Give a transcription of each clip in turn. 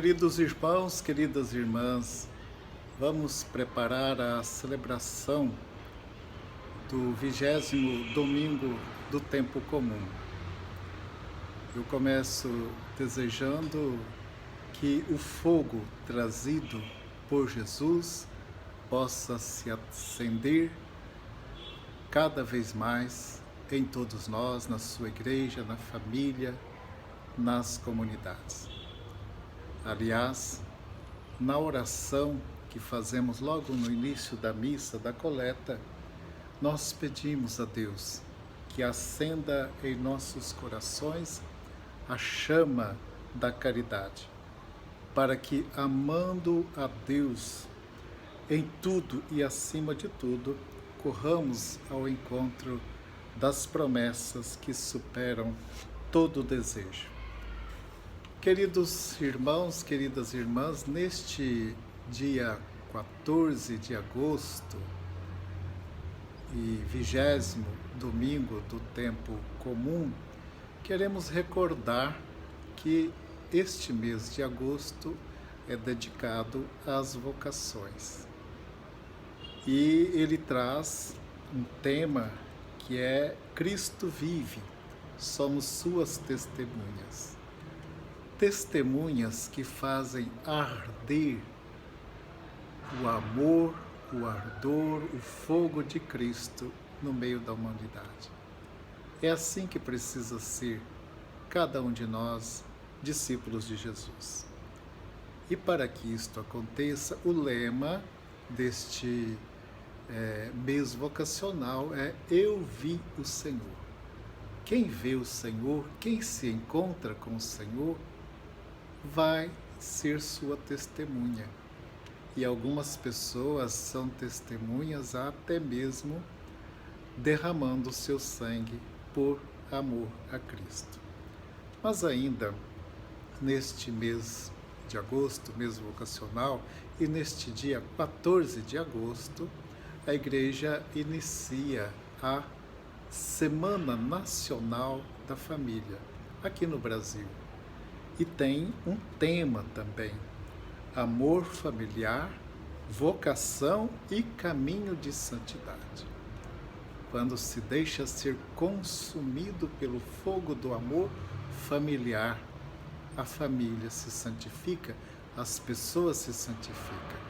Queridos irmãos, queridas irmãs, vamos preparar a celebração do 20º domingo do tempo comum. Eu começo desejando que o fogo trazido por Jesus possa se acender cada vez mais em todos nós, na sua igreja, na família, nas comunidades. Aliás, na oração que fazemos logo no início da missa, da coleta, nós pedimos a Deus que acenda em nossos corações a chama da caridade, para que, amando a Deus em tudo e acima de tudo, corramos ao encontro das promessas que superam todo desejo. Queridos irmãos, queridas irmãs, neste dia 14 de agosto e 20º domingo do tempo comum, queremos recordar que este mês de agosto é dedicado às vocações. E ele traz um tema que é Cristo vive, somos suas testemunhas. Testemunhas que fazem arder o amor, o ardor, o fogo de Cristo no meio da humanidade. É assim que precisa ser cada um de nós, discípulos de Jesus. E para que isto aconteça, o lema deste mês vocacional é Eu vi o Senhor. Quem vê o Senhor, quem se encontra com o Senhor, vai ser sua testemunha. E algumas pessoas são testemunhas até mesmo derramando seu sangue por amor a Cristo. Mas ainda neste mês de agosto, mês vocacional, e neste dia 14 de agosto, a Igreja inicia a Semana Nacional da Família, aqui no Brasil. E tem um tema também: amor familiar, vocação e caminho de santidade. Quando se deixa ser consumido pelo fogo do amor familiar, a família se santifica, as pessoas se santificam.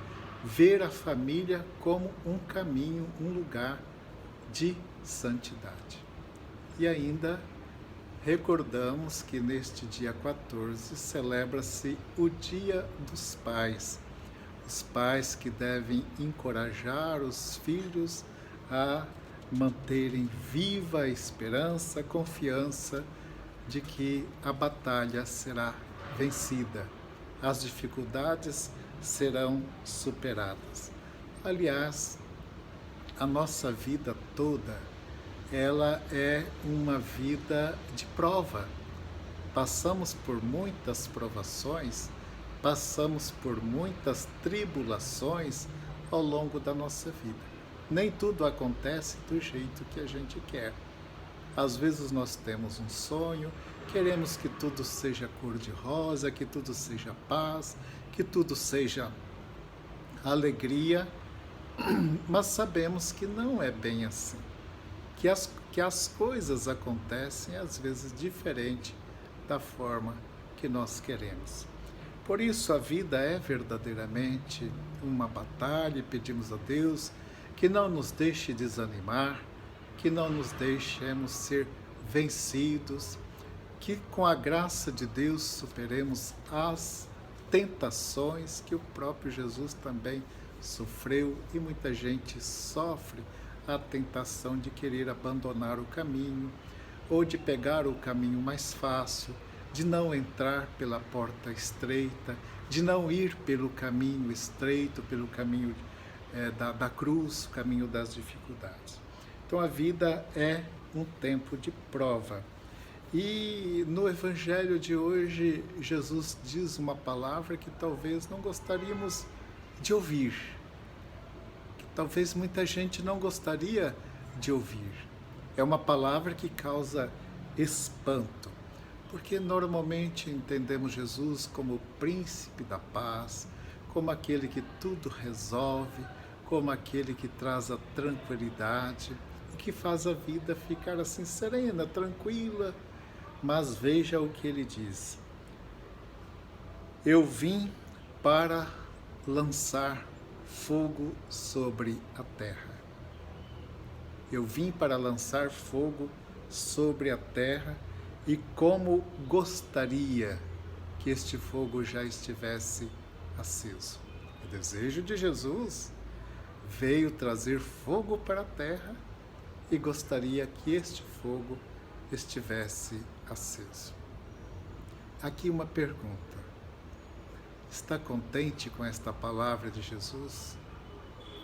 Ver a família como um caminho, um lugar de santidade. E ainda recordamos que neste dia 14 celebra-se o Dia dos Pais. Os pais que devem encorajar os filhos a manterem viva a esperança, a confiança de que a batalha será vencida, as dificuldades serão superadas. Aliás, a nossa vida toda, ela é uma vida de prova. Passamos por muitas provações, passamos por muitas tribulações ao longo da nossa vida. Nem tudo acontece do jeito que a gente quer. Às vezes nós temos um sonho, queremos que tudo seja cor-de-rosa, que tudo seja paz, que tudo seja alegria, mas sabemos que não é bem assim. Que as coisas acontecem às vezes diferente da forma que nós queremos. Por isso a vida é verdadeiramente uma batalha e pedimos a Deus que não nos deixe desanimar, que não nos deixemos ser vencidos, que com a graça de Deus superemos as tentações que o próprio Jesus também sofreu, e muita gente sofre a tentação de querer abandonar o caminho, ou de pegar o caminho mais fácil, de não entrar pela porta estreita, de não ir pelo caminho estreito, pelo caminho da cruz, o caminho das dificuldades. Então a vida é um tempo de prova. E no Evangelho de hoje, Jesus diz uma palavra que talvez não gostaríamos de ouvir, que talvez muita gente não gostaria de ouvir. É uma palavra que causa espanto, Porque normalmente entendemos Jesus como o príncipe da paz, como aquele que tudo resolve, como aquele que traz a tranquilidade e que faz a vida ficar assim serena, tranquila. Mas veja o que ele diz: eu vim para lançar fogo sobre a terra. Eu vim para lançar fogo sobre a terra, e como gostaria que este fogo já estivesse aceso. O desejo de Jesus veio trazer fogo para a terra e gostaria que este fogo estivesse aceso. Aqui uma pergunta: está contente com esta palavra de Jesus?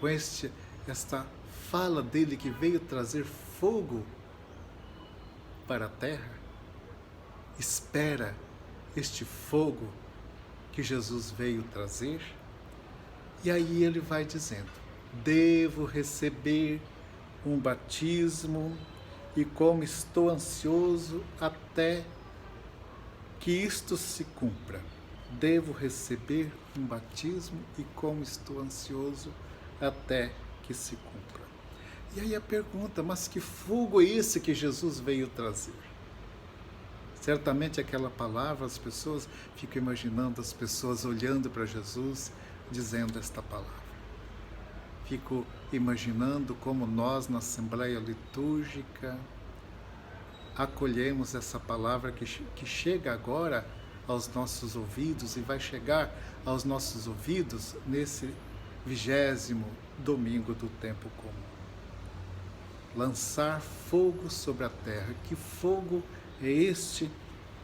Com esta fala dele que veio trazer fogo para a terra? Espera este fogo que Jesus veio trazer? E aí ele vai dizendo: devo receber um batismo, e como estou ansioso até que isto se cumpra. Devo receber um batismo, e como estou ansioso até que se cumpra. E aí a pergunta: mas que fogo é esse que Jesus veio trazer? Certamente aquela palavra, as pessoas ficam imaginando as pessoas olhando para Jesus, dizendo esta palavra. Fico imaginando como nós, na Assembleia Litúrgica, acolhemos essa palavra que chega agora aos nossos ouvidos e vai chegar aos nossos ouvidos nesse 20º domingo do tempo comum. Lançar fogo sobre a terra. Que fogo é este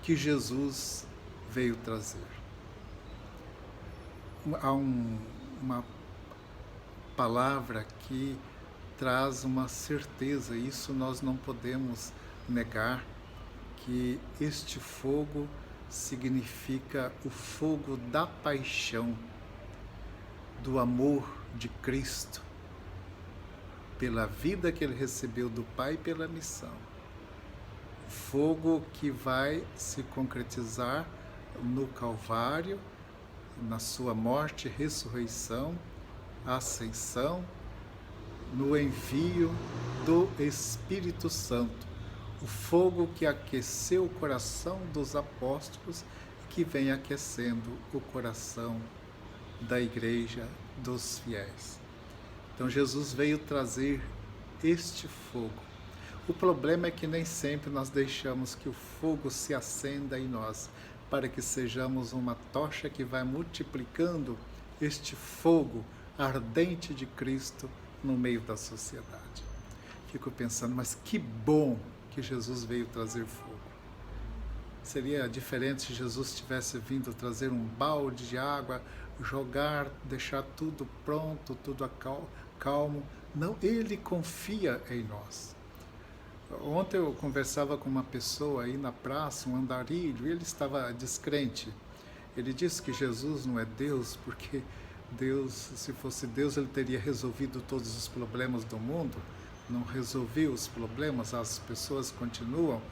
que Jesus veio trazer? Há uma palavra que traz uma certeza, isso nós não podemos negar, que este fogo significa o fogo da paixão, do amor de Cristo, pela vida que ele recebeu do Pai e pela missão. Fogo que vai se concretizar no Calvário, na sua morte, ressurreição, ascensão, no envio do Espírito Santo. O fogo que aqueceu o coração dos apóstolos e que vem aquecendo o coração da igreja, dos fiéis. Então Jesus veio trazer este fogo. O problema é que nem sempre nós deixamos que o fogo se acenda em nós, para que sejamos uma tocha que vai multiplicando este fogo ardente de Cristo no meio da sociedade. Fico pensando, mas que bom que Jesus veio trazer fogo. Seria diferente se Jesus tivesse vindo trazer um balde de água, jogar, deixar tudo pronto, tudo calmo. Não, ele confia em nós. Ontem eu conversava com uma pessoa aí na praça, um andarilho, e ele estava descrente. Ele disse que Jesus não é Deus, porque Deus, se fosse Deus, ele teria resolvido todos os problemas do mundo. Não resolveu os problemas, as pessoas continuam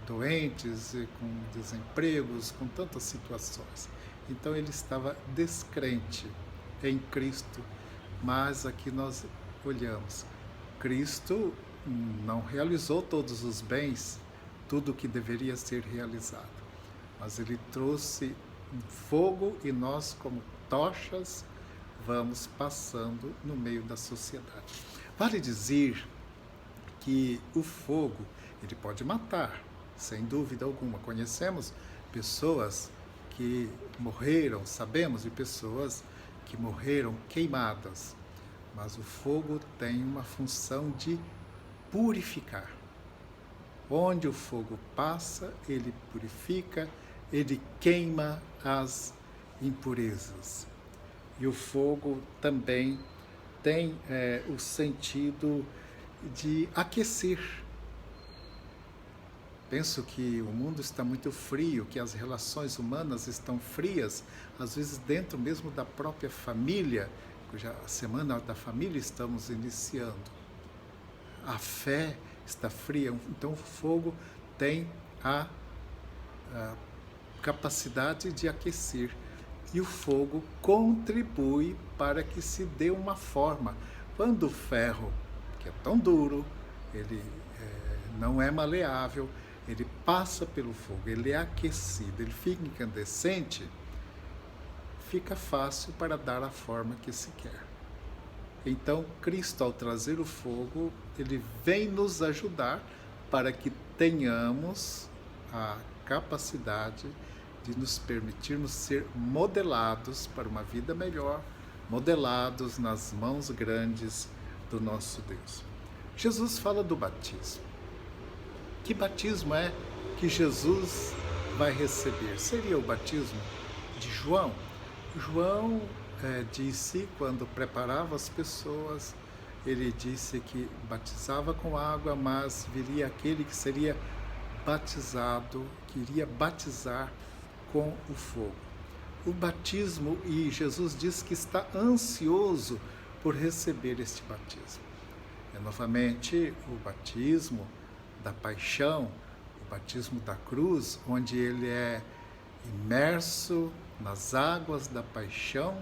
doentes, com desempregos, com tantas situações. Então ele estava descrente em Cristo, mas aqui nós olhamos. Cristo não realizou todos os bens, tudo o que deveria ser realizado, mas ele trouxe fogo e nós, como tochas, vamos passando no meio da sociedade. Vale dizer que o fogo, ele pode matar, sem dúvida alguma. Conhecemos pessoas que morreram, sabemos de pessoas que morreram queimadas, mas o fogo tem uma função de purificar. Onde o fogo passa, ele purifica, ele queima as impurezas. E o fogo também tem o sentido de aquecer. Penso que o mundo está muito frio, que as relações humanas estão frias, às vezes dentro mesmo da própria família, cuja a semana da família estamos iniciando. A fé está fria, então o fogo tem a capacidade de aquecer. E o fogo contribui para que se dê uma forma. Quando o ferro, que é tão duro, ele não é maleável, ele passa pelo fogo, ele é aquecido, ele fica incandescente, fica fácil para dar a forma que se quer. Então, Cristo, ao trazer o fogo, ele vem nos ajudar para que tenhamos a capacidade de nos permitirmos ser modelados para uma vida melhor, modelados nas mãos grandes do nosso Deus. Jesus fala do batismo. Que batismo é que Jesus vai receber? Seria o batismo de João? João disse, quando preparava as pessoas, ele disse que batizava com água, mas viria aquele que seria batizado, que iria batizar com o fogo. O batismo, e Jesus diz que está ansioso por receber este batismo. É novamente o batismo da paixão, o batismo da cruz, onde ele é imerso nas águas da paixão,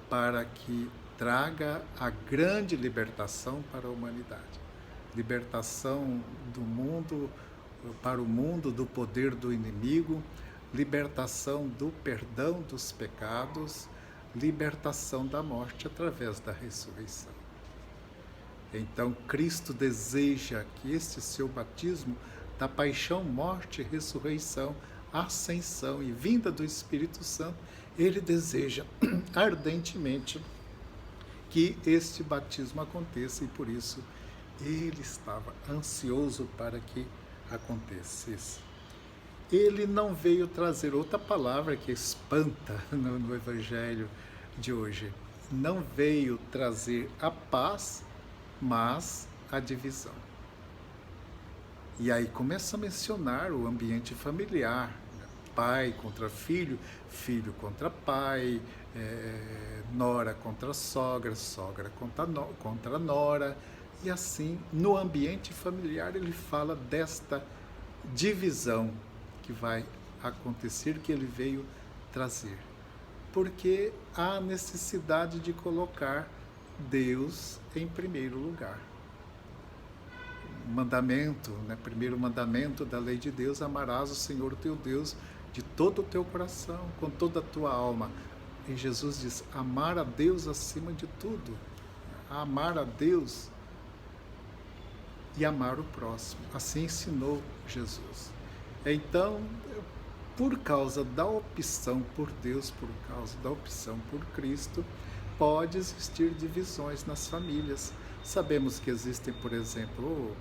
para que traga a grande libertação para a humanidade. Libertação do mundo, para o mundo, do poder do inimigo, libertação do perdão dos pecados, libertação da morte através da ressurreição. Então, Cristo deseja que este seu batismo da paixão, morte, ressurreição, ascensão e vinda do Espírito Santo, ele deseja ardentemente que este batismo aconteça, e por isso ele estava ansioso para que acontecesse. Ele não veio trazer outra palavra que espanta no Evangelho de hoje. Não veio trazer a paz, mas a divisão. E aí começa a mencionar o ambiente familiar, pai contra filho, filho contra pai, nora contra sogra, sogra contra nora, e assim, no ambiente familiar, ele fala desta divisão que vai acontecer, que ele veio trazer. Porque há necessidade de colocar Deus em primeiro lugar. Mandamento, primeiro mandamento da lei de Deus: amarás o Senhor teu Deus de todo o teu coração, com toda a tua alma. E Jesus diz: amar a Deus acima de tudo, amar a Deus e amar o próximo. Assim ensinou Jesus. Então, por causa da opção por Deus, por causa da opção por Cristo, pode existir divisões nas famílias. Sabemos que existem, por exemplo,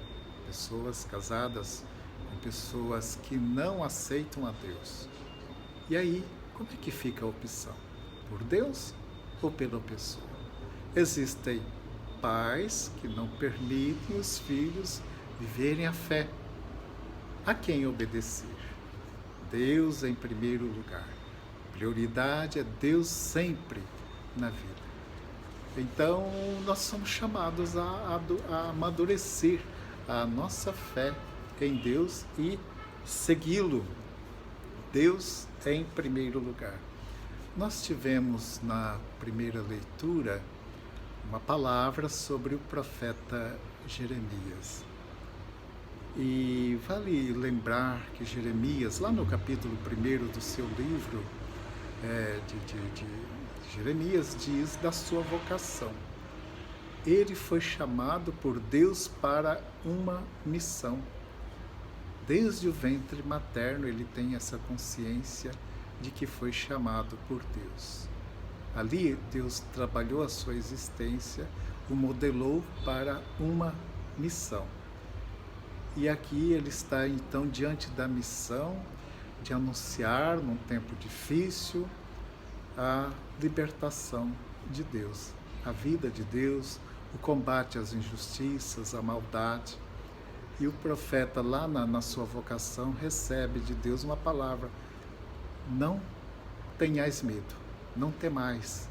pessoas casadas com pessoas que não aceitam a Deus. E aí, como é que fica a opção? Por Deus ou pela pessoa? Existem pais que não permitem os filhos viverem a fé. A quem obedecer? Deus em primeiro lugar. Prioridade é Deus sempre na vida. Então, nós somos chamados a amadurecer a nossa fé em Deus e segui-lo. Deus em primeiro lugar. Nós tivemos na primeira leitura uma palavra sobre o profeta Jeremias. E vale lembrar que Jeremias, lá no capítulo 1 do seu livro, Jeremias diz da sua vocação. Ele foi chamado por Deus para uma missão. Desde o ventre materno ele tem essa consciência de que foi chamado por Deus. Ali Deus trabalhou a sua existência, o modelou para uma missão. E aqui ele está então diante da missão de anunciar, num tempo difícil, a libertação de Deus, a vida de Deus, o combate às injustiças, à maldade. E o profeta, lá na sua vocação, recebe de Deus uma palavra: não tenhais medo, não temais,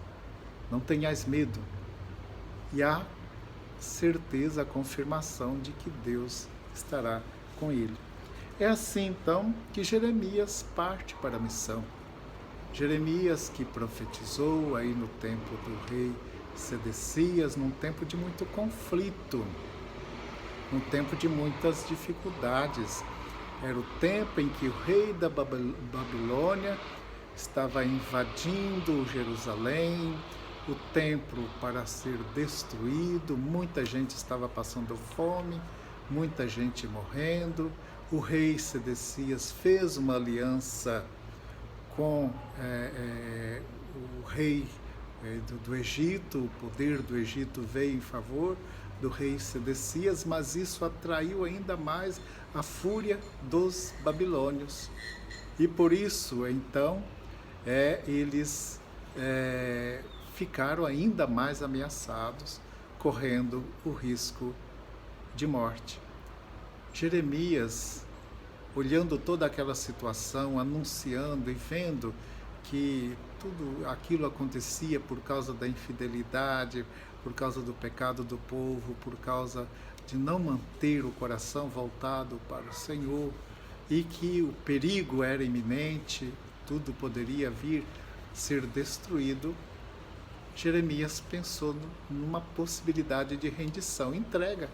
não tenhais medo. E há certeza, a confirmação de que Deus estará com ele. É assim então que Jeremias parte para a missão. Jeremias que profetizou aí no tempo do rei Sedecias, num tempo de muito conflito, num tempo de muitas dificuldades. Era o tempo em que o rei da Babilônia estava invadindo Jerusalém, o templo para ser destruído, muita gente estava passando fome, muita gente morrendo. O rei Sedecias fez uma aliança com o rei do Egito, o poder do Egito veio em favor do rei Sedecias, mas isso atraiu ainda mais a fúria dos babilônios. E por isso, então, eles ficaram ainda mais ameaçados, correndo o risco de morte. Jeremias, olhando toda aquela situação, anunciando e vendo que tudo aquilo acontecia por causa da infidelidade, por causa do pecado do povo, por causa de não manter o coração voltado para o Senhor, e que o perigo era iminente, tudo poderia vir ser destruído, Jeremias pensou numa possibilidade de rendição, entrega.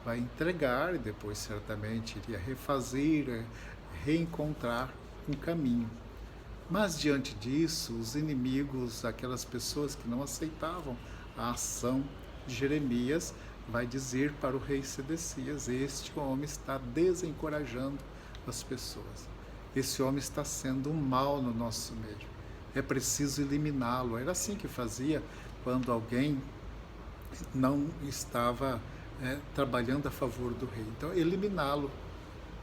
Vai entregar e depois certamente iria refazer, reencontrar um caminho. Mas diante disso, os inimigos, aquelas pessoas que não aceitavam a ação de Jeremias, vai dizer para o rei Sedecias: este homem está desencorajando as pessoas. Esse homem está sendo um mal no nosso meio. É preciso eliminá-lo. Era assim que fazia quando alguém não estava trabalhando a favor do rei. Então, eliminá-lo.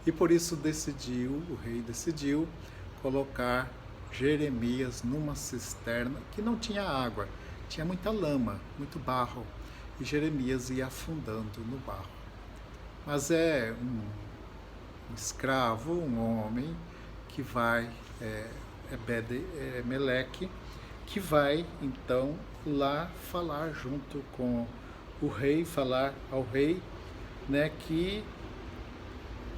E por isso o rei decidiu colocar Jeremias numa cisterna que não tinha água, tinha muita lama, muito barro, e Jeremias ia afundando no barro. Mas é um escravo, um homem que vai, Meleque, que vai então lá falar junto com o rei, falar ao rei, que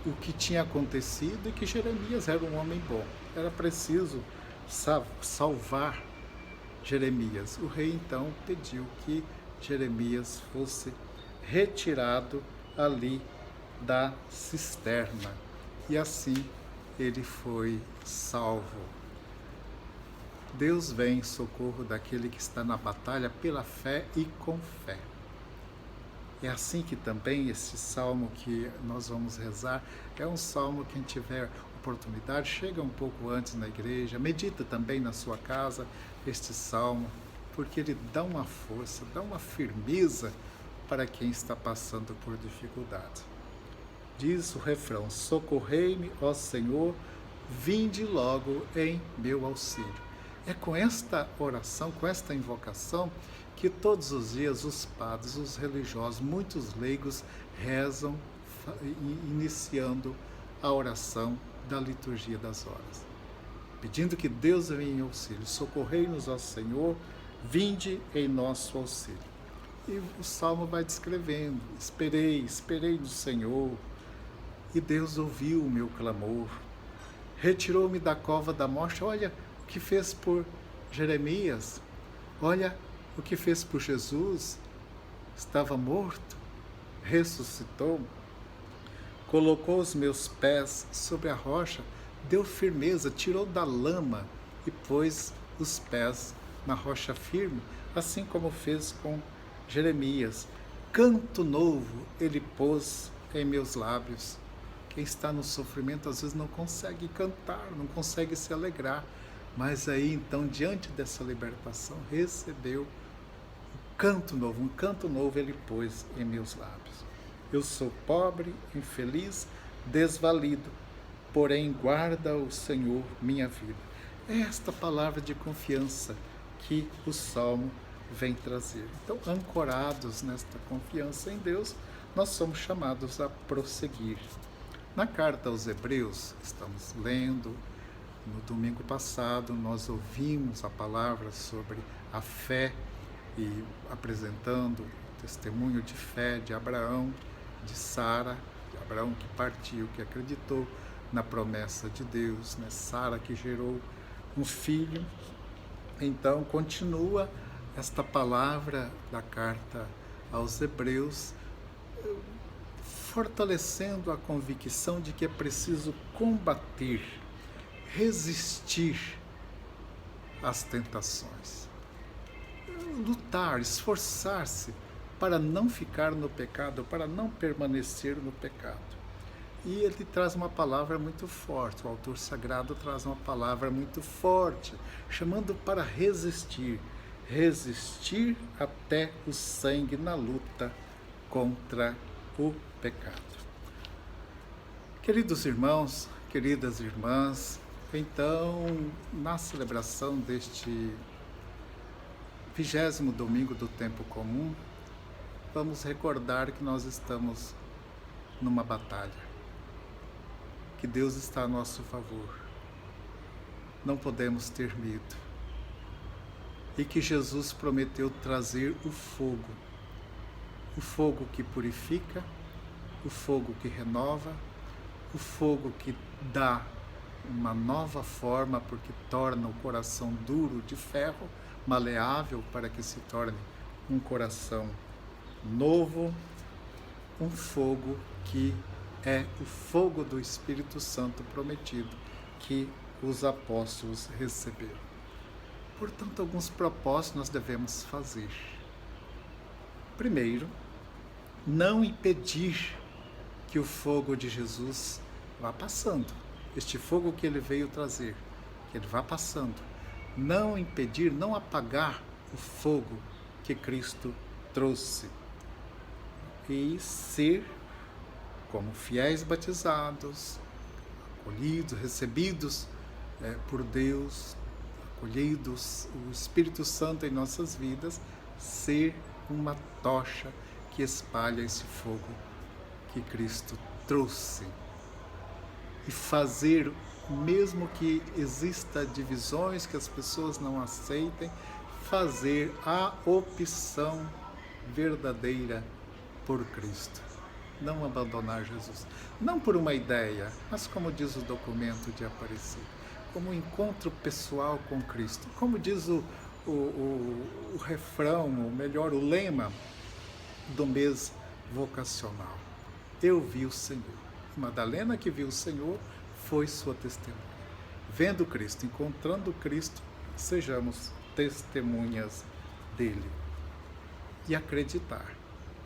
o que tinha acontecido e que Jeremias era um homem bom. Era preciso salvar Jeremias. O rei então pediu que Jeremias fosse retirado ali da cisterna. E assim ele foi salvo. Deus vem em socorro daquele que está na batalha pela fé e com fé. É assim que também esse salmo que nós vamos rezar é um salmo que quem tiver oportunidade, chega um pouco antes na igreja, medita também na sua casa este salmo, porque ele dá uma força, dá uma firmeza para quem está passando por dificuldade. Diz o refrão: socorrei-me, ó Senhor, vinde logo em meu auxílio. É com esta oração, com esta invocação, que todos os dias os padres, os religiosos, muitos leigos rezam, iniciando a oração da liturgia das horas, pedindo que Deus venha em auxílio. Socorrei-nos, ó Senhor, vinde em nosso auxílio. E o salmo vai descrevendo: esperei no Senhor, e Deus ouviu o meu clamor, retirou-me da cova da morte. Olha o que fez por Jeremias, olha o que fez por Jesus. Estava morto, ressuscitou, colocou os meus pés sobre a rocha, deu firmeza, tirou da lama e pôs os pés na rocha firme, assim como fez com Jeremias. Canto novo ele pôs em meus lábios. Quem está no sofrimento às vezes não consegue cantar, não consegue se alegrar, mas aí então, diante dessa libertação, recebeu um canto novo ele pôs em meus lábios. Eu sou pobre, infeliz, desvalido, porém guarda o Senhor minha vida. É esta palavra de confiança que o Salmo vem trazer. Então, ancorados nesta confiança em Deus, nós somos chamados a prosseguir. Na carta aos Hebreus, estamos lendo, no domingo passado nós ouvimos a palavra sobre a fé e apresentando o testemunho de fé de Abraão, de Sara, de Abraão que partiu, que acreditou na promessa de Deus, né? Sara que gerou um filho. Então continua esta palavra da carta aos Hebreus, fortalecendo a convicção de que é preciso combater, resistir às tentações, lutar, esforçar-se para não ficar no pecado, para não permanecer no pecado. E ele traz uma palavra muito forte, o autor sagrado traz uma palavra muito forte, chamando para resistir, resistir até o sangue na luta contra o pecado. Queridos irmãos, queridas irmãs, então, na celebração deste 20º domingo do tempo comum, vamos recordar que nós estamos numa batalha, que Deus está a nosso favor, não podemos ter medo, e que Jesus prometeu trazer o fogo que purifica, o fogo que renova, o fogo que dá uma nova forma, porque torna o coração duro de ferro, maleável, para que se torne um coração novo, um fogo que é o fogo do Espírito Santo prometido, que os apóstolos receberam. Portanto, alguns propósitos nós devemos fazer. Primeiro, não impedir que o fogo de Jesus vá passando. Este fogo que ele veio trazer, que ele vá passando. Não impedir, não apagar o fogo que Cristo trouxe. E ser como fiéis batizados, acolhidos, recebidos por Deus, acolhidos o Espírito Santo em nossas vidas, ser uma tocha que espalha esse fogo que Cristo trouxe. E fazer, mesmo que exista divisões, que as pessoas não aceitem, fazer a opção verdadeira por Cristo. Não abandonar Jesus. Não por uma ideia, mas como diz o documento de Aparecida, como um encontro pessoal com Cristo. Como diz o refrão, ou melhor, o lema do mês vocacional. Eu vi o Senhor. Madalena, que viu o Senhor, foi sua testemunha. Vendo Cristo, encontrando Cristo, sejamos testemunhas dele. E acreditar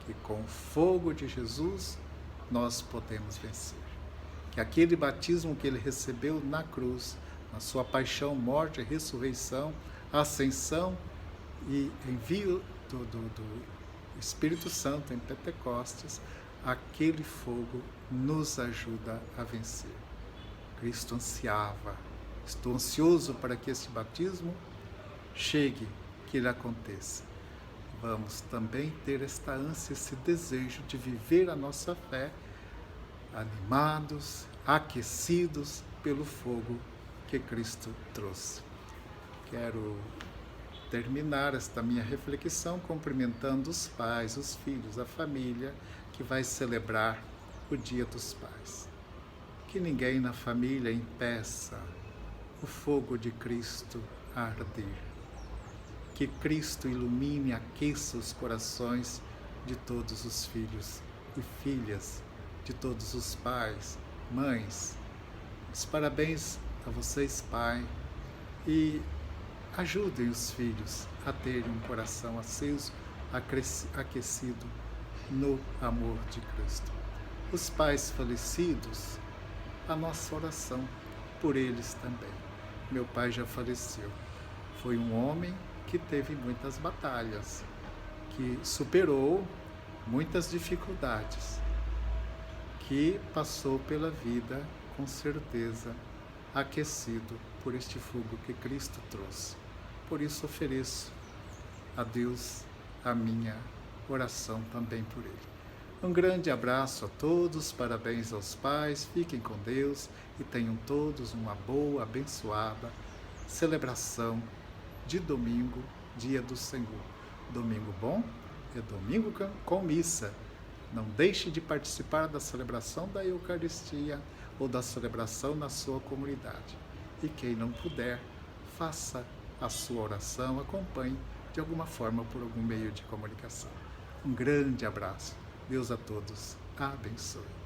que com o fogo de Jesus nós podemos vencer. Que aquele batismo que ele recebeu na cruz, na sua paixão, morte, ressurreição, ascensão e envio do Espírito Santo em Pentecostes, aquele fogo nos ajuda a vencer. Cristo ansiava, estou ansioso para que este batismo chegue, que ele aconteça. Vamos também ter esta ânsia, esse desejo de viver a nossa fé animados, aquecidos pelo fogo que Cristo trouxe. Quero terminar esta minha reflexão cumprimentando os pais, os filhos, a família que vai celebrar o Dia dos Pais. Que ninguém na família impeça o fogo de Cristo a arder. Que Cristo ilumine e aqueça os corações de todos os filhos e filhas, de todos os pais, mães. Os parabéns a vocês, pai, e ajudem os filhos a terem um coração aceso, aquecido no amor de Cristo. Os pais falecidos, a nossa oração por eles também. Meu pai já faleceu. Foi um homem que teve muitas batalhas, que superou muitas dificuldades, que passou pela vida com certeza aquecido por este fogo que Cristo trouxe. Por isso ofereço a Deus a minha oração também por ele. Um grande abraço a todos, parabéns aos pais, fiquem com Deus e tenham todos uma boa, abençoada celebração de domingo, dia do Senhor. Domingo bom é domingo com missa. Não deixe de participar da celebração da Eucaristia, ou da celebração na sua comunidade. E quem não puder, faça a sua oração, acompanhe de alguma forma por algum meio de comunicação. Um grande abraço. Deus a todos abençoe.